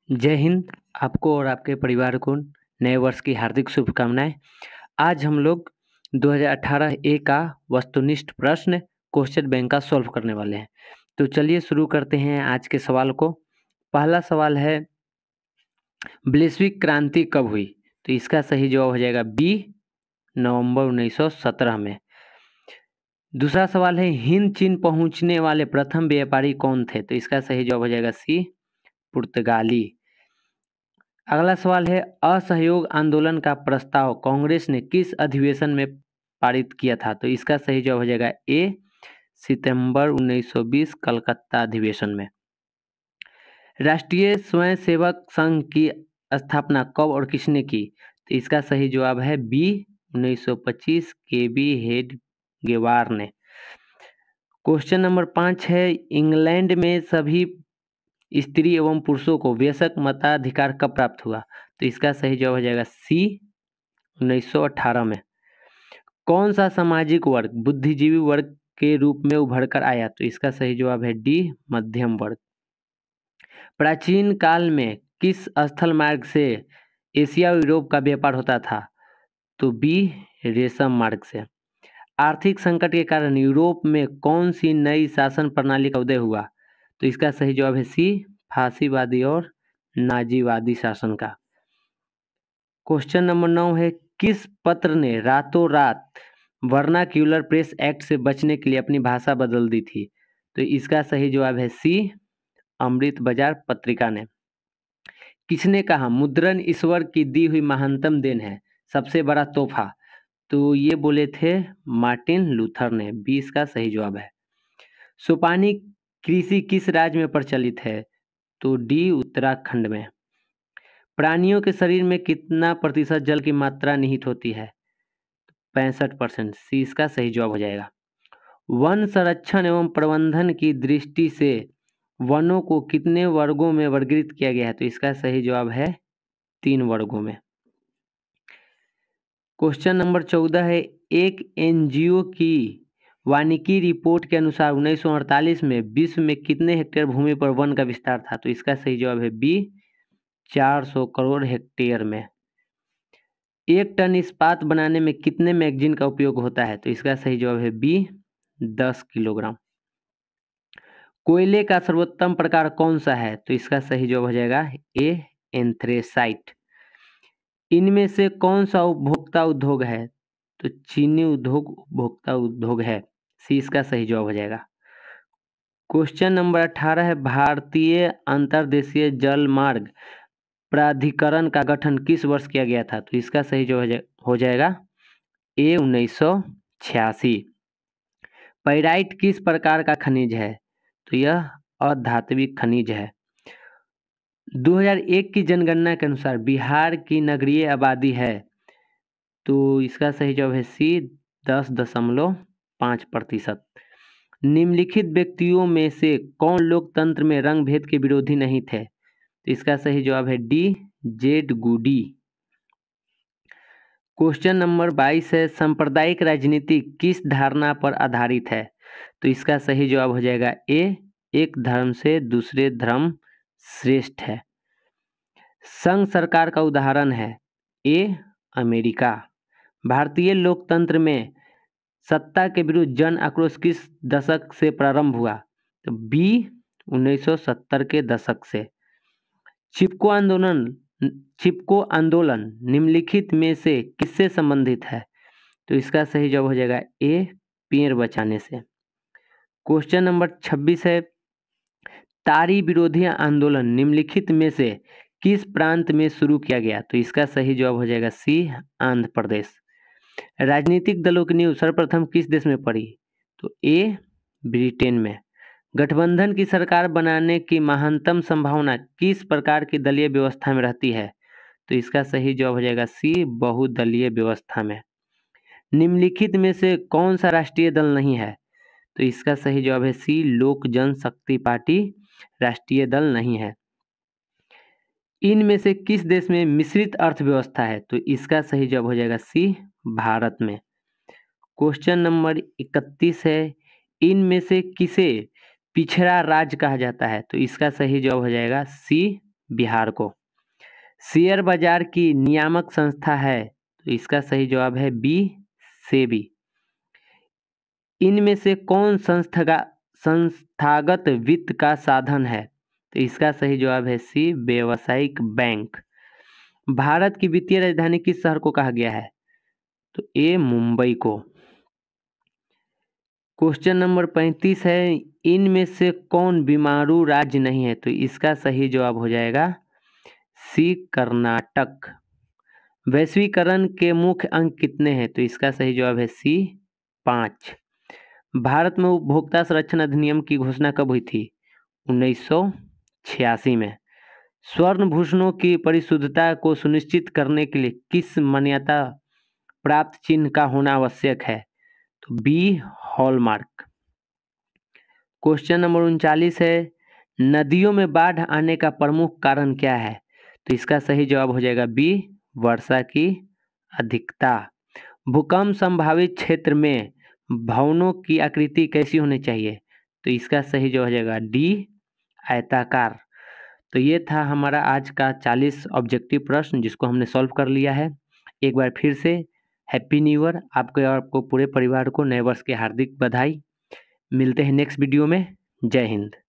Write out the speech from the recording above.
जय हिंद। आपको और आपके परिवार को नए वर्ष की हार्दिक शुभकामनाएं। आज हम लोग 2018 ए का वस्तुनिष्ठ प्रश्न क्वेश्चन बैंक का सॉल्व करने वाले हैं। तो चलिए शुरू करते हैं आज के सवाल को। पहला सवाल है, वैश्विक क्रांति कब हुई? तो इसका सही जवाब हो जाएगा बी, नवंबर 1917 में। दूसरा सवाल है, हिंद चीन पहुंचने वाले प्रथम व्यापारी कौन थे? तो इसका सही जवाब हो जाएगा सी, पुर्तगाली। अगला सवाल है, असहयोग आंदोलन का प्रस्ताव कांग्रेस ने किस अधिवेशन में पारित किया था? तो इसका सही जवाब हो जाएगा ए, सितंबर 1920 कलकत्ता अधिवेशन में। राष्ट्रीय स्वयंसेवक संघ की स्थापना कब और किसने की? तो इसका सही जवाब है बी, 1925 के बी हेडगेवार ने। क्वेश्चन नंबर 5 है, इंग्लैंड में सभी स्त्री एवं पुरुषों को वयस्क मताधिकार कब प्राप्त हुआ? तो इसका सही जवाब हो जाएगा सी, 1918 में। कौन सा सामाजिक वर्ग बुद्धिजीवी वर्ग के रूप में उभर कर आया? तो इसका सही जवाब है डी, मध्यम वर्ग। प्राचीन काल में किस स्थल मार्ग से एशिया और यूरोप का व्यापार होता था? तो बी, रेशम मार्ग से। आर्थिक संकट के कारण यूरोप में कौन सी नई शासन प्रणाली का उदय हुआ? तो इसका सही जवाब है सी, फांसीवादी और नाजीवादी शासन का। क्वेश्चन नंबर 9 है, किस पत्र ने रातों रात वर्नाक्यूलर प्रेस एक्ट से बचने के लिए अपनी भाषा बदल दी थी? तो इसका सही जवाब है सी, अमृत बाजार पत्रिका ने। किसने कहा मुद्रण ईश्वर की दी हुई महानतम देन है, सबसे बड़ा तोहफा? तो ये बोले थे मार्टिन लूथर ने। बी इसका सही जवाब है। सोपानी कृषि किस राज्य में प्रचलित है? तो डी, उत्तराखंड में। प्राणियों के शरीर में कितना प्रतिशत जल की मात्रा निहित होती है? 65%। सी इसका सही जवाब हो जाएगा। वन संरक्षण एवं प्रबंधन की दृष्टि से वनों को कितने वर्गों में वर्गीकृत किया गया है? तो इसका सही जवाब है 3 वर्गों में। क्वेश्चन नंबर 14 है, एक एनजीओ की वानिकी रिपोर्ट के अनुसार 1948 में विश्व में कितने हेक्टेयर भूमि पर वन का विस्तार था? तो इसका सही जवाब है बी, 400 करोड़ हेक्टेयर में। एक टन इस्पात बनाने में कितने मैगजीन का उपयोग होता है? तो इसका सही जवाब है बी, 10 किलोग्राम। कोयले का सर्वोत्तम प्रकार कौन सा है? तो इसका सही जवाब हो जाएगा ए, एंथ्रेसाइट। इनमें से कौन सा उपभोक्ता उद्योग है? तो चीनी उद्योग उपभोक्ता उद्योग है। सी इसका सही जवाब हो जाएगा। क्वेश्चन नंबर 18 है, भारतीय अंतर्देशीय जल मार्ग प्राधिकरण का गठन किस वर्ष किया गया था? तो इसका सही जवाब हो जाएगा ए, 1986। पाइराइट किस प्रकार का खनिज है? तो यह अधात्विक खनिज है। 2001 की जनगणना के अनुसार बिहार की नगरीय आबादी है, तो इसका सही जवाब है सी, 10.5%। निम्नलिखित व्यक्तियों में से कौन लोकतंत्र में रंग भेद के विरोधी नहीं थे? तो इसका सही जवाब है डी, जेड गुडी। क्वेश्चन नंबर 22 है, सांप्रदायिक राजनीति किस धारणा पर आधारित है? तो इसका सही जवाब हो जाएगा ए, एक धर्म से दूसरे धर्म श्रेष्ठ है। संघ सरकार का उदाहरण है ए, अमेरिका। भारतीय लोकतंत्र में सत्ता के विरुद्ध जन आक्रोश किस दशक से प्रारंभ हुआ? तो बी, 1970 के दशक से। चिपको आंदोलन चिपको आंदोलन निम्नलिखित में से किससे संबंधित है? तो इसका सही जवाब हो जाएगा ए, पेड़ बचाने से। क्वेश्चन नंबर 26 है, तारी विरोधी आंदोलन निम्नलिखित में से किस प्रांत में शुरू किया गया? तो इसका सही जवाब हो जाएगा सी, आंध्र प्रदेश। राजनीतिक दलों की नींव सर्वप्रथम किस देश में पड़ी? तो ए, ब्रिटेन में। गठबंधन की सरकार बनाने की महानतम संभावना किस प्रकार की दलीय व्यवस्था में रहती है? तो इसका सही जवाब हो जाएगा सी, बहुदलीय व्यवस्था में। निम्नलिखित में से कौन सा राष्ट्रीय दल नहीं है? तो इसका सही जवाब है सी, लोक जनशक्ति पार्टी राष्ट्रीय दल नहीं है। इनमें से किस देश में मिश्रित अर्थव्यवस्था है? तो इसका सही जवाब हो जाएगा सी, भारत में। क्वेश्चन नंबर 31 है, इनमें से किसे पिछड़ा राज्य कहा जाता है? तो इसका सही जवाब हो जाएगा सी, बिहार को। शेयर बाजार की नियामक संस्था है, तो इसका सही जवाब है बी, सेबी। इनमें से कौन संस्थागत वित्त का साधन है, तो इसका सही जवाब है सी, व्यावसायिक बैंक। भारत की वित्तीय राजधानी किस शहर को कहा गया है, तो ए, मुंबई को। क्वेश्चन नंबर 35 है, इनमें से कौन बीमारू राज्य नहीं है, तो इसका सही जवाब हो जाएगा सी, कर्नाटक। वैश्वीकरण के मुख्य अंक कितने हैं, तो इसका सही जवाब है सी, 5। भारत में उपभोक्ता संरक्षण अधिनियम की घोषणा कब हुई थी, 1986 में। स्वर्ण भूषणों की परिशुद्धता को सुनिश्चित करने के लिए किस मान्यता प्राप्त चिन्ह का होना आवश्यक है, तो बी, हॉलमार्क। क्वेश्चन नंबर 39 है, नदियों में बाढ़ आने का प्रमुख कारण क्या है, तो इसका सही जवाब हो जाएगा बी, वर्षा की अधिकता। भूकंप संभावित क्षेत्र में भवनों की आकृति कैसी होनी चाहिए, तो इसका सही जवाब हो जाएगा डी, आयताकार। तो ये था हमारा आज का 40 ऑब्जेक्टिव प्रश्न जिसको हमने सॉल्व कर लिया है। एक बार फिर से हैप्पी न्यू ईयर आपको और आपको पूरे परिवार को नए वर्ष की हार्दिक बधाई। मिलते हैं नेक्स्ट वीडियो में। जय हिंद।